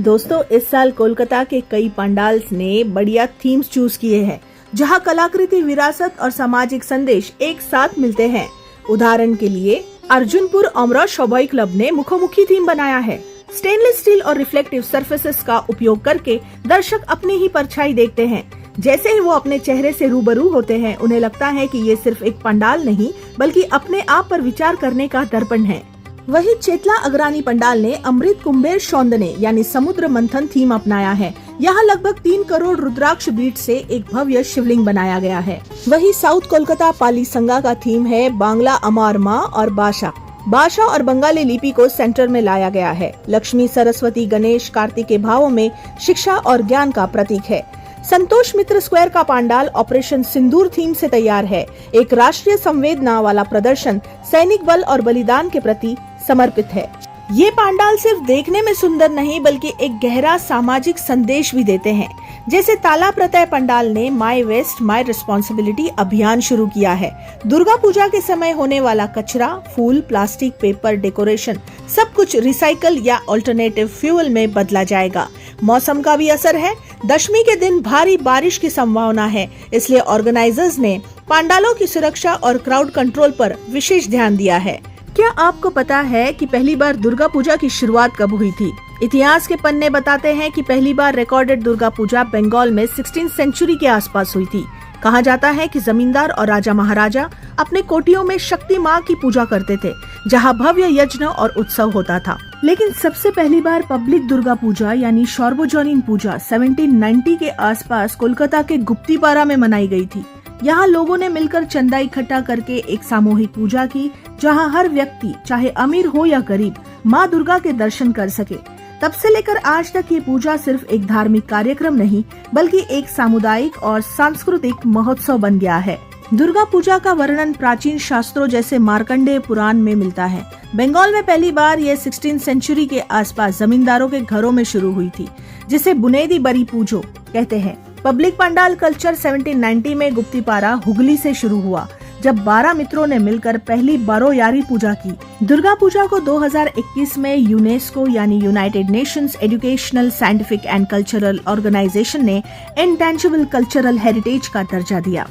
दोस्तों, इस साल कोलकाता के कई पंडाल्स ने बढ़िया थीम्स चूज किए हैं, जहां कलाकृति, विरासत और सामाजिक संदेश एक साथ मिलते हैं। उदाहरण के लिए अर्जुनपुर अमरा शोभाई क्लब ने मुखोमुखी थीम बनाया है। स्टेनलेस स्टील और रिफ्लेक्टिव सरफेसेस का उपयोग करके दर्शक अपनी ही परछाई देखते हैं। जैसे ही वो अपने चेहरे से रूबरू होते हैं, उन्हें लगता है कि ये सिर्फ एक पंडाल नहीं, बल्कि अपने आप पर विचार करने का दर्पण है। वहीं चेतला अग्रानी पंडाल ने अमृत कुंभेर शौंदने यानी समुद्र मंथन थीम अपनाया है। यहाँ लगभग 3 करोड़ रुद्राक्ष बीट से एक भव्य शिवलिंग बनाया गया है। वहीं साउथ कोलकाता पाली संगा का थीम है बांग्ला अमार माँ और भाषा और बंगाली लिपि को सेंटर में लाया गया है। लक्ष्मी, सरस्वती, गणेश, कार्तिक के भावों में शिक्षा और ज्ञान का प्रतीक है। संतोष मित्र स्क्वायर का पंडाल ऑपरेशन सिंदूर थीम से तैयार है। एक राष्ट्रीय संवेदना वाला प्रदर्शन सैनिक बल और बलिदान के प्रति समर्पित है। ये पंडाल सिर्फ देखने में सुंदर नहीं, बल्कि एक गहरा सामाजिक संदेश भी देते हैं। जैसे ताला प्रत्यय पंडाल ने माई वेस्ट माई रिस्पॉन्सिबिलिटी अभियान शुरू किया है। दुर्गा पूजा के समय होने वाला कचरा, फूल, प्लास्टिक, पेपर, डेकोरेशन सब कुछ रिसाइकल या अल्टरनेटिव फ्यूल में बदला जाएगा। मौसम का भी असर है। दशमी के दिन भारी बारिश की संभावना है, इसलिए ऑर्गेनाइजर्स ने पंडालों की सुरक्षा और क्राउड कंट्रोल पर विशेष ध्यान दिया है। क्या आपको पता है कि पहली बार दुर्गा पूजा की शुरुआत कब हुई थी? इतिहास के पन्ने बताते हैं कि पहली बार रिकॉर्डेड दुर्गा पूजा बंगाल में 16वीं सेंचुरी के आसपास हुई थी। कहा जाता है कि जमींदार और राजा महाराजा अपने कोठियों में शक्ति माँ की पूजा करते थे, जहाँ भव्य यज्ञ और उत्सव होता था। लेकिन सबसे पहली बार पब्लिक दुर्गा पूजा यानी सार्वजनिक पूजा 1790 के आसपास कोलकाता के गुप्तीपारा में मनाई गई थी। यहाँ लोगों ने मिलकर चंदा इकट्ठा करके एक सामूहिक पूजा की, जहाँ हर व्यक्ति चाहे अमीर हो या गरीब माँ दुर्गा के दर्शन कर सके। तब से लेकर आज तक ये पूजा सिर्फ एक धार्मिक कार्यक्रम नहीं, बल्कि एक सामुदायिक और सांस्कृतिक महोत्सव बन गया है। दुर्गा पूजा का वर्णन प्राचीन शास्त्रों जैसे मार्कंडेय पुराण में मिलता है। बंगाल में पहली बार ये 16वीं सेंचुरी के आसपास जमींदारों के घरों में शुरू हुई थी, जिसे बुनेदी बरी पूजो कहते हैं। पब्लिक पंडाल कल्चर 1790 में गुप्तीपारा, हुगली से शुरू हुआ, जब 12 मित्रों ने मिलकर पहली बारोयारी पूजा की। दुर्गा पूजा को 2021 में यूनेस्को यानी united nations educational, scientific and cultural organisation ने इंटेंजिबल कल्चरल हेरिटेज का दर्जा दिया।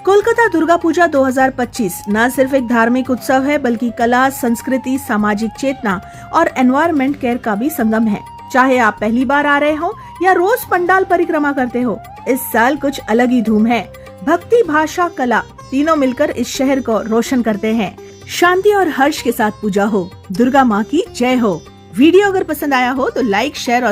कोलकाता दुर्गा पूजा 2025 न सिर्फ एक धार्मिक उत्सव है, बल्कि कला, संस्कृति, सामाजिक चेतना और एनवायरनमेंट केयर का भी संगम है। चाहे आप पहली बार आ रहे हो या रोज पंडाल परिक्रमा करते हो, इस साल कुछ अलग ही धूम है। भक्ति, भाषा, कला तीनों मिलकर इस शहर को रोशन करते हैं। शांति और हर्ष के साथ पूजा हो। दुर्गा माँ की जय हो। वीडियो अगर पसंद आया हो तो लाइक, शेयर और